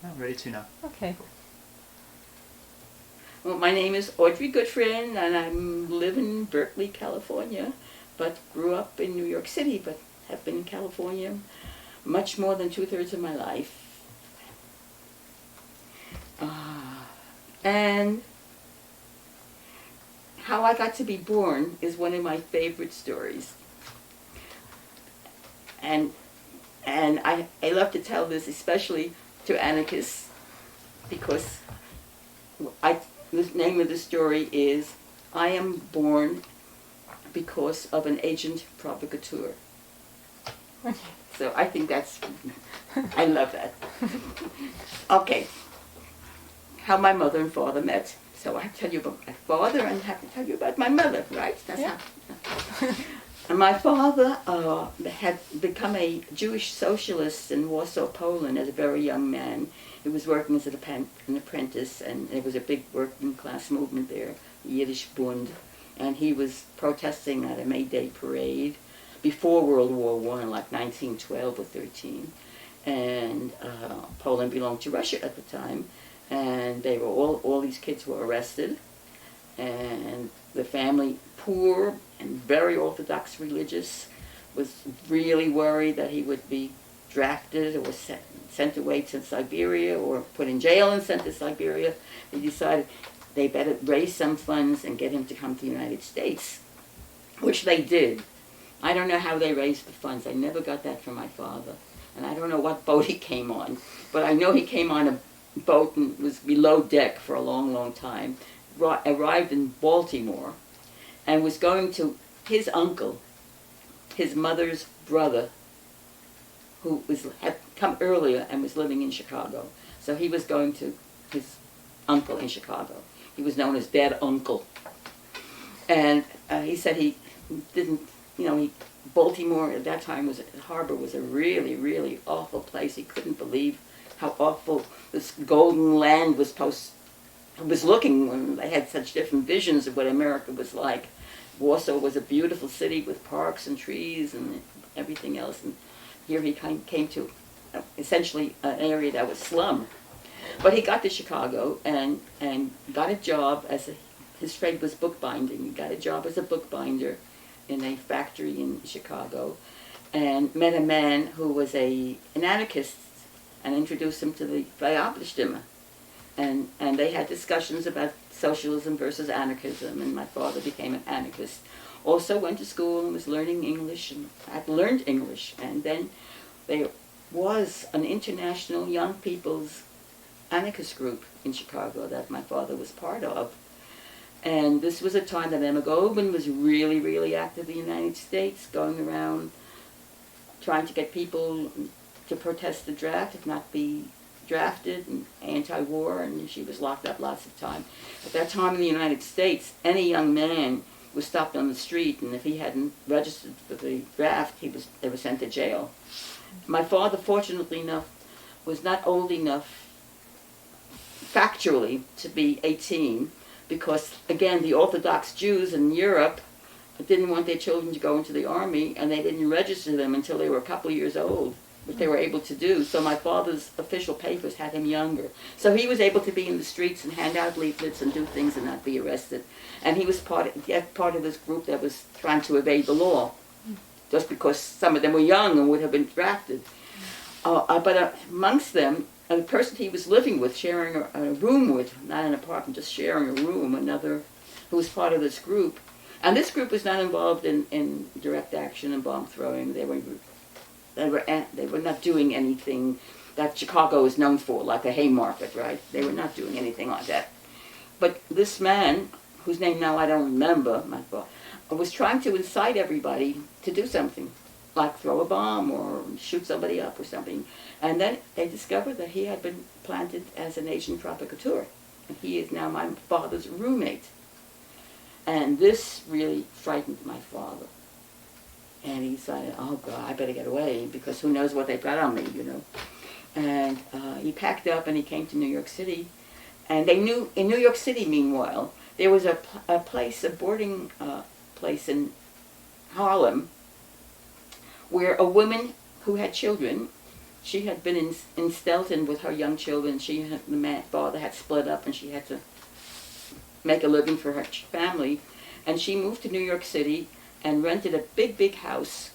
I'm ready to now. Okay. Well, my name is Audrey Goodfriend, and I live in Berkeley, California, but grew up in New York City, but have been in California much more than 2/3 of my life. And how I got to be born is one of my favorite stories. And I love to tell this, especially to anarchists, because the name of the story is I Am Born Because of an Agent Provocateur. So I think I love that. Okay, how my mother and father met. So I tell you about my father and I have to tell you about my mother, right? That's yeah. how. And my father had become a Jewish socialist in Warsaw, Poland as a very young man. He was working as an apprentice, and there was a big working class movement there, the Yiddish Bund, and he was protesting at a May Day parade before World War I, like 1912 or 13. And Poland belonged to Russia at the time, and they were all these kids were arrested, and the family, poor and very Orthodox religious, was really worried that he would be drafted or sent away to Siberia or put in jail and sent to Siberia. They decided they better raise some funds and get him to come to the United States, which they did. I don't know how they raised the funds. I never got that from my father. And I don't know what boat he came on, but I know he came on a boat and was below deck for a long, long time, arrived in Baltimore, and was going to his uncle, his mother's brother, who had come earlier and was living in Chicago. So he was going to his uncle in Chicago. He was known as Dead Uncle. And he said he didn't, Baltimore at that time harbor was a really, really awful place. He couldn't believe how awful this golden land was looking when they had such different visions of what America was like. Warsaw was a beautiful city with parks and trees and everything else, and here he came to essentially an area that was slum. But he got to Chicago and got a job his trade was bookbinding. He got a job as a bookbinder in a factory in Chicago, and met a man who was an anarchist, and introduced him to the Freiheitsstimme. And they had discussions about socialism versus anarchism, and my father became an anarchist. Also went to school and was learning English, and had learned English. And then there was an international young people's anarchist group in Chicago that my father was part of. And this was a time that Emma Goldman was really, really active in the United States, going around trying to get people to protest the draft, if not be drafted, and anti-war, and she was locked up lots of time. At that time in the United States, any young man was stopped on the street, and if he hadn't registered for the draft, they were sent to jail. My father, fortunately enough, was not old enough factually to be 18, because, again, the Orthodox Jews in Europe didn't want their children to go into the army, and they didn't register them until they were a couple of years old, which they were able to do. So my father's official papers had him younger. So he was able to be in the streets and hand out leaflets and do things and not be arrested. And he was part of this group that was trying to evade the law, just because some of them were young and would have been drafted. But amongst them, the person he was living with, sharing a room with, not an apartment, just sharing a room, another who was part of this group. And this group was not involved in direct action and bomb throwing. They were not doing anything that Chicago is known for, like a Haymarket, right? They were not doing anything like that. But this man, whose name now I don't remember, my father, was trying to incite everybody to do something, like throw a bomb or shoot somebody up or something. And then they discovered that he had been planted as an agent provocateur. And he is now my father's roommate. And this really frightened my father. And he decided, oh God, I better get away, because who knows what they've got on me, And he packed up and he came to New York City. And they knew, in New York City, meanwhile, there was a boarding place in Harlem, where a woman who had children she had been in Stelton with her young children. She and the father had split up, and she had to make a living for her family. And she moved to New York City and rented a big, big house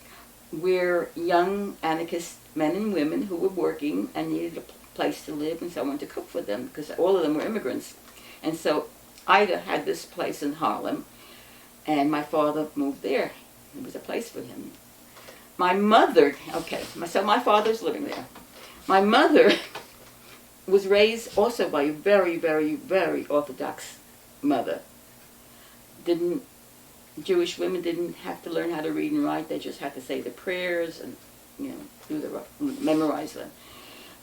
where young anarchist men and women who were working and needed a place to live and someone to cook for them, because all of them were immigrants. And so Ida had this place in Harlem, and my father moved there. It was a place for him. My mother, so my father's living there. My mother was raised also by a very, very, very Orthodox mother. Jewish women didn't have to learn how to read and write. They just had to say the prayers and, memorize them.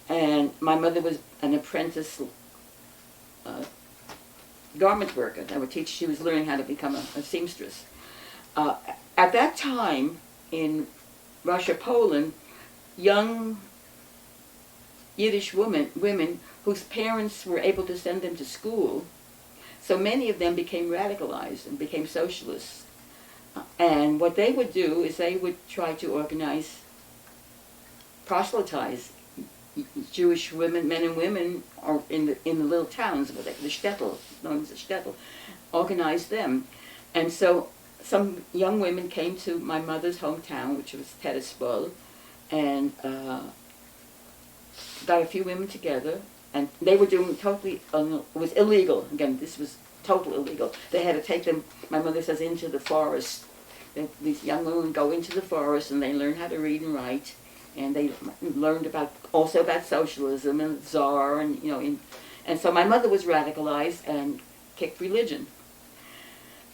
And my mother was an apprentice garment worker. She was learning how to become a seamstress. At that time, in Russia, Poland, young Yiddish women whose parents were able to send them to school, so many of them became radicalized and became socialists. And what they would do is they would try to organize, proselytize Jewish women, men and women, or in the little towns, the shtetl, known as the shtetl, organize them. And so some young women came to my mother's hometown, which was Tedesbol, and got a few women together, and they were doing totally, it was illegal. Again, this was total illegal. They had to take them, my mother says, into the forest. These young women go into the forest and they learn how to read and write, and they learned also about socialism and the Tsar, and and so my mother was radicalized and kicked religion.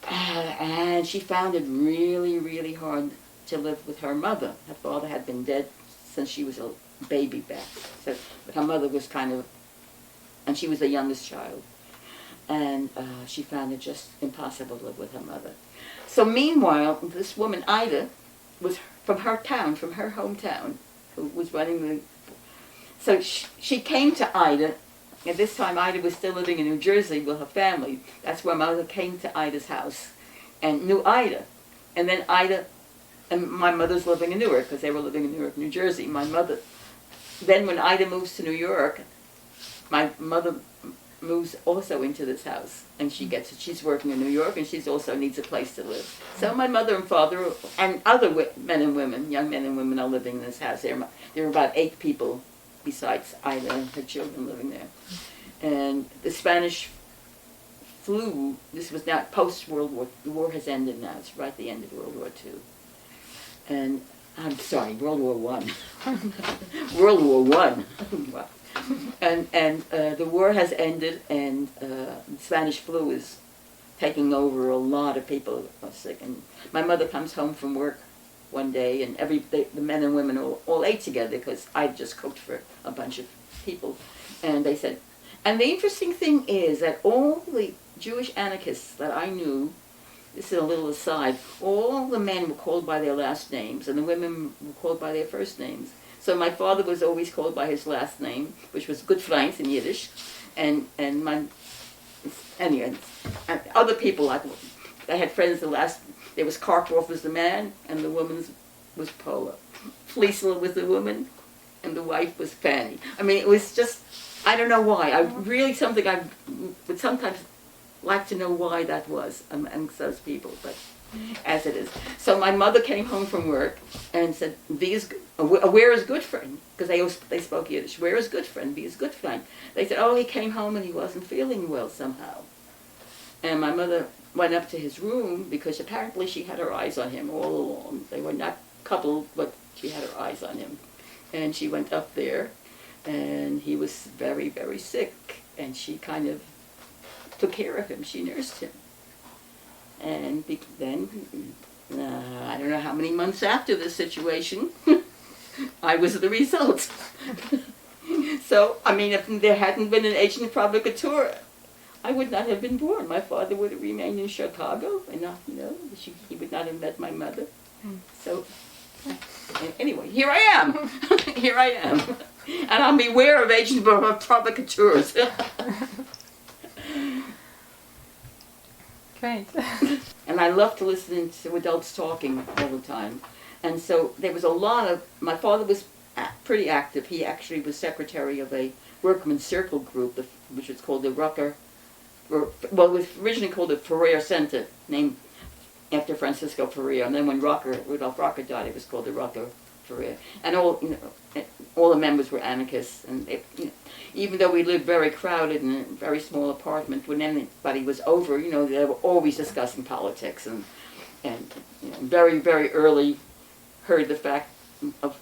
And she found it really, really hard to live with her mother. Her father had been dead since she was a baby back. So her mother was and she was the youngest child. And she found it just impossible to live with her mother. So meanwhile, this woman, Ida, was from her hometown, who was running so she came to Ida. At this time, Ida was still living in New Jersey with her family. That's where Mother came to Ida's house and knew Ida. And then Ida, and my mother's living in Newark, because they were living in Newark, New Jersey. Then when Ida moves to New York, my mother moves also into this house. And she's working in New York, and she also needs a place to live. So my mother and father and other men and women, young men and women, are living in this house. There are about 8 people besides Ida and her children living there. And the Spanish flu, this was now post-World War, the war has ended now, it's right at the end of World War II. And, I'm sorry, World War I. World War I. And the war has ended, and Spanish flu is taking over. A lot of people are sick. And my mother comes home from work one day, and the men and women all ate together, because I just cooked for a bunch of people. And they said, and the interesting thing is that all the Jewish anarchists that I knew, this is a little aside, all the men were called by their last names, and the women were called by their first names. So my father was always called by his last name, which was Goodfriend in Yiddish, and other people, I had friends, there was Karpov was the man, and the woman's was Paula. Fliesel was the woman, and the wife was Fanny. I mean, it was just, I don't know why. I would sometimes like to know why that was amongst those people, but as it is. So my mother came home from work and said, where is Goodfriend? Because they spoke Yiddish. Where is Goodfriend? Be his Goodfriend. They said, oh, he came home and he wasn't feeling well somehow. And my mother went up to his room, because apparently she had her eyes on him all along. They were not coupled, but she had her eyes on him. And she went up there, and he was very, very sick. And she kind of took care of him. She nursed him. And then, I don't know how many months after this situation, I was the result. So, I mean, if there hadn't been an agent provocateur, I would not have been born. My father would have remained in Chicago, and he would not have met my mother. So, anyway, here I am. Here I am. And I'm beware of agent provocateurs. Great. And I love to listen to adults talking all the time. And so there was a lot of, my father was pretty active. He actually was secretary of a workman's circle group, which was called the Rucker, well, it was originally called the Ferrer Center, named after Francisco Ferrer. And then when Rudolph Rocker died, it was called the Rucker Ferrer. And all the members were anarchists. And even though we lived very crowded in a very small apartment, when anybody was over, they were always discussing politics. And very, very early heard the fact of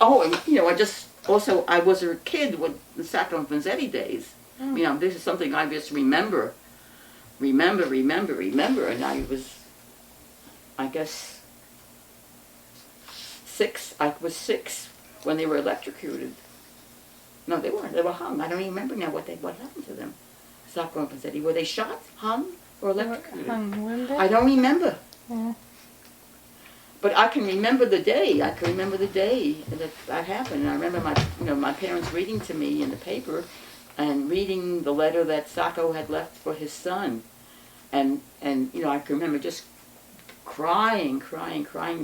I was a kid with the Sacco and Vanzetti days. This is something I just remember, and I was, I guess, 6. I was 6 when they were electrocuted. No, they weren't. They were hung. I don't even remember now what happened to them. Sacco and Vanzetti. Were they shot, hung, or electrocuted? Hung, weren't they? I don't remember. Yeah. But I can remember the day. I can remember the day that happened. And I remember my parents reading to me in the paper, and reading the letter that Sacco had left for his son, and I can remember just crying.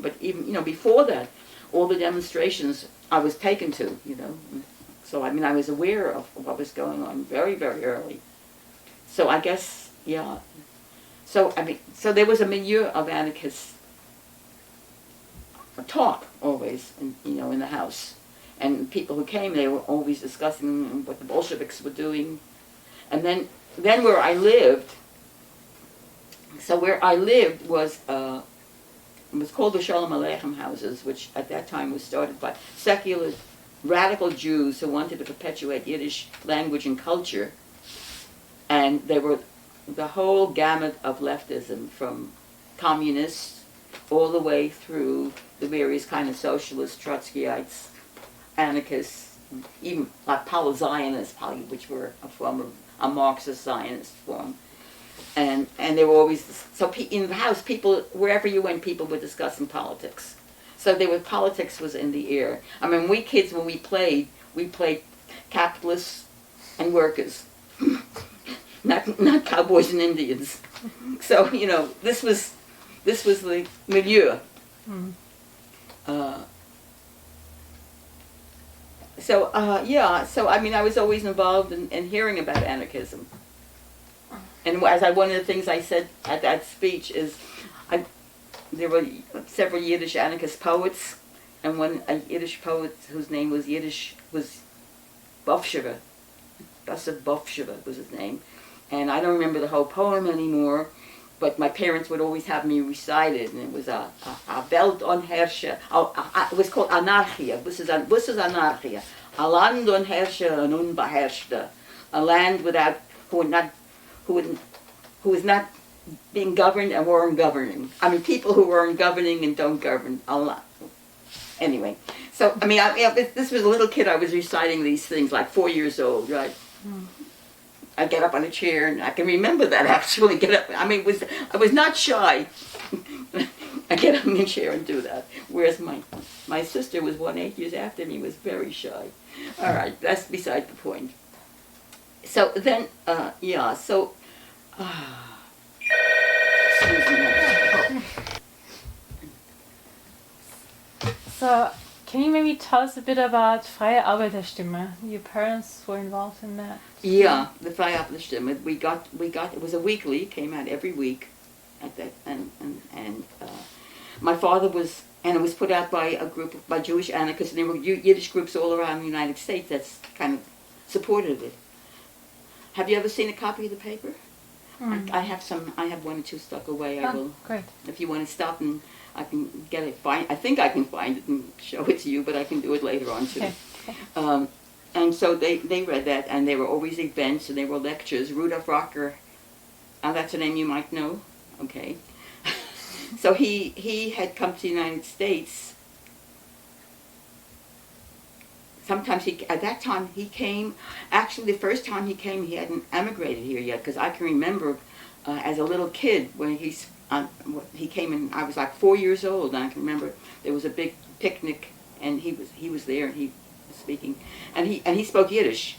But even before that, all the demonstrations I was taken to. So I was aware of what was going on very, very early. So I guess So there was a milieu of anarchists talk always, in the house, and people who came, they were always discussing what the Bolsheviks were doing, and then where I lived. So where I lived was it was called the Shalom Aleichem houses, which at that time was started by secular radical Jews who wanted to perpetuate Yiddish language and culture, and they were the whole gamut of leftism, from communists all the way through the various kind of socialists, Trotskyites, anarchists, even like Palo-Zionists, which were a form of a Marxist Zionist form. And they were always, so in the house, people, wherever you went, people were discussing politics. So politics was in the air. We kids, when we played capitalists and workers, not cowboys and Indians. So, this was the milieu. Mm. So I was always involved in hearing about anarchism. And one of the things I said at that speech is, there were several Yiddish anarchist poets, and a Yiddish poet whose name was Bofsheva. Yosef Bofsheva was his name. And I don't remember the whole poem anymore, but my parents would always have me recite it, and it was a Welt on Herrscher. It was called Anarchia. This is Anarchia. A Land on Herrscher und Unbeherrschte. A land who is not being governed and weren't governing. People who weren't governing and don't govern. Anyway, so this was a little kid. I was reciting these things, like 4 years old, right? Mm. I get up on a chair, and I can remember that actually. Get up. I was not shy. I get up in a chair and do that. Whereas my sister was 8 years after me, was very shy. All right, that's beside the point. So then, excuse me. So, can you maybe tell us a bit about Freie Arbeiterstimme? Your parents were involved in that. Yeah, the Freie Arbeiterstimme. We got. It was a weekly. It came out every week, at that, and my father was, and it was put out by by Jewish anarchists, and there were Yiddish groups all around the United States that's kind of supported it. Have you ever seen a copy of the paper? Mm. I have some. I have 1 or 2 stuck away. I will. Great. If you want to stop, and I can get it. I think I can find it and show it to you, but I can do it later on too. Okay. And so they read that, and there were always events, and there were lectures. Rudolph Rocker, that's a name you might know. Okay. So he had come to the United States. Sometimes at that time he came, actually the first time he came he hadn't emigrated here yet, because I can remember as a little kid when he came in, I was like 4 years old, and I can remember there was a big picnic, and he was there, and he was speaking, and he spoke Yiddish.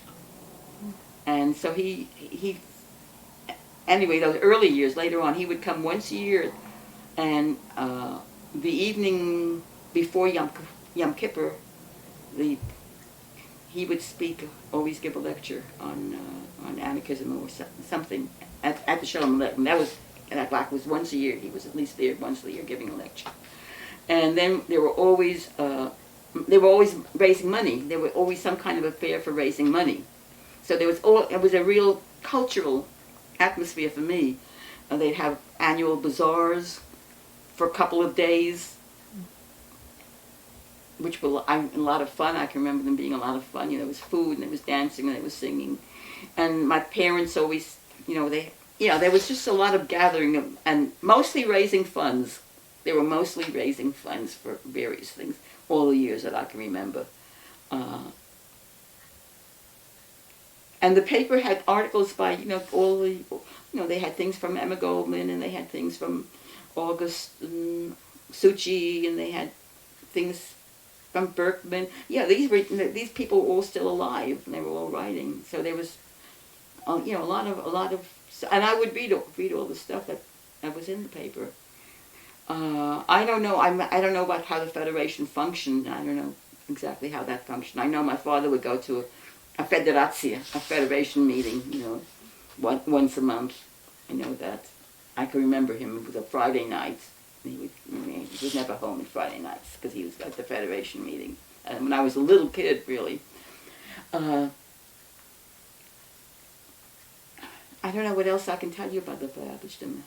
And so anyway, those early years, later on, he would come once a year, and the evening before Yom Kippur, he would speak, always give a lecture on anarchism or something at the Shalom Aleichem. That was once a year. He was at least there once a year giving a lecture. And then they were always raising money. There was always some kind of affair for raising money. So it was a real cultural atmosphere for me. They'd have annual bazaars for a couple of days, which were a lot of fun. I can remember them being a lot of fun. There was food, and there was dancing, and there was singing. And my parents always, there was just a lot of gathering, and mostly raising funds. They were mostly raising funds for various things, all the years that I can remember. And the paper had articles by, they had things from Emma Goldman, and they had things from August Suchi, and they had things from Berkman. Yeah, these people were all still alive, and they were all writing. So there was, a lot of, and I would read all the stuff that was in the paper. I don't know. I don't know about how the Federation functioned. I don't know exactly how that functioned. I know my father would go to a Federation meeting, once a month. I know that. I can remember him. It was a Friday night. He was never home on Friday nights because he was at the Federation meeting. And when I was a little kid, really. I don't know what else I can tell you about the Verabestimme.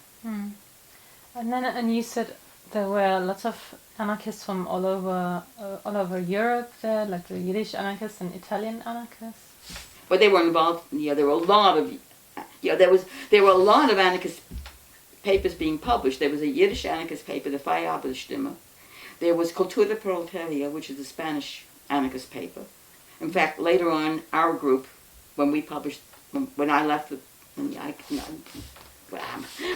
And you said there were lots of anarchists from all over Europe there, like the Yiddish anarchists and Italian anarchists. But they were involved. Yeah, there were a lot of. Yeah, there were a lot of anarchist papers being published. There was a Yiddish anarchist paper, the Verabestimme. There was Cultura Proletaria, which is a Spanish anarchist paper. In fact, later on, our group, when we published, when I left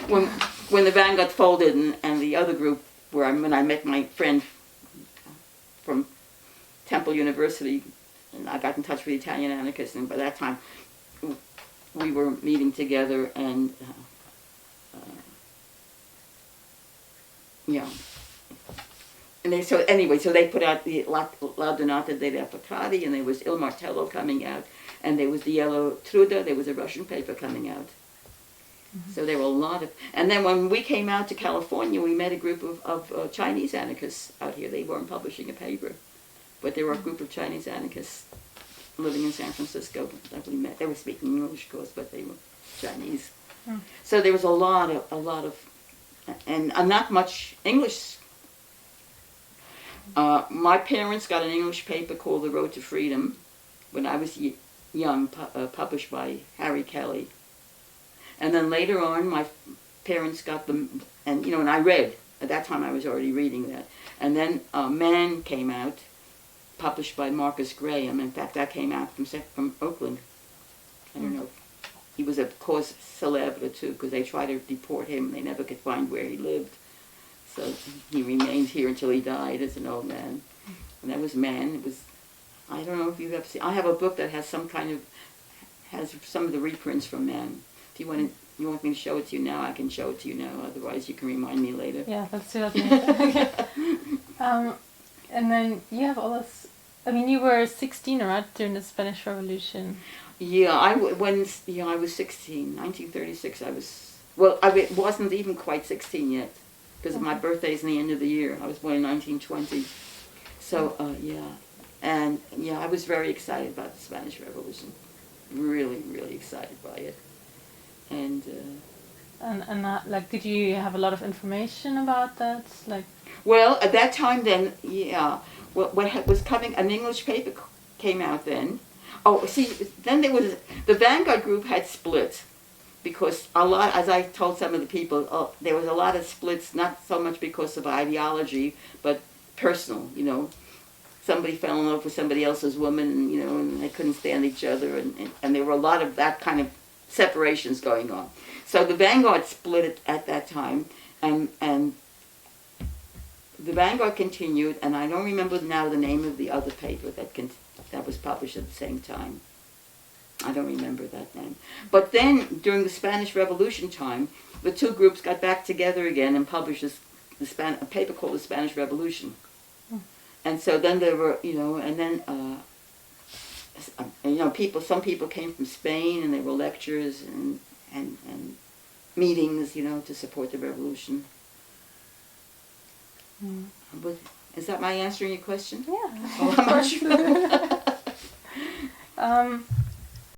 when the Vanguard folded and the other group, when I met my friend from Temple University, and I got in touch with the Italian anarchists, and by that time we were meeting together, and And so they put out the La Donata dei Reportati, and there was Il Martello coming out, and there was the Yellow Truda, there was a Russian paper coming out. So there were a lot of, and then when we came out to California, we met a group of Chinese anarchists out here. They weren't publishing a paper, but there were a group of Chinese anarchists living in San Francisco that we met. They were speaking English, of course, but they were Chinese. So there was a lot of, and not much English. My parents got an English paper called The Road to Freedom when I was young, published by Harry Kelly. And then later on, my parents got them, and I read. At that time, I was already reading that. And then Man came out, published by Marcus Graham. In fact, that came out from Oakland. I don't know. He was a cause célèbre too, because they tried to deport him. They never could find where he lived. So he remained here until he died as an old man. And that was Man. It was, I don't know if you've ever seen, I have a book that has some of the reprints from Man. If you want me to show it to you now, I can show it to you now. Otherwise, you can remind me later. Yeah, let's do that later. Okay. And then you have all this, you were 16, right, during the Spanish Revolution? Yeah, I was 16, 1936. I wasn't even quite 16 yet, because my birthday's in the end of the year. I was born in 1920. So, And, I was very excited about the Spanish Revolution. Really, really excited by it. And did you have a lot of information about that? Well, at that time then, what was coming, an English paper came out then. Oh, see, then the Vanguard group had split, because as I told some of the people, there was a lot of splits, not so much because of ideology, but personal, Somebody fell in love with somebody else's woman, and they couldn't stand each other, and there were a lot of that kind of separations going on. So the Vanguard split at that time, and the Vanguard continued, and I don't remember now the name of the other paper that was published at the same time. I don't remember that name. But then, during the Spanish Revolution time, the two groups got back together again and published a paper called The Spanish Revolution. and so then there were, and then, some people came from Spain, and there were lectures and meetings, to support the revolution. Mm. Is that my answering your question? Yeah. Oh, I'm not sure.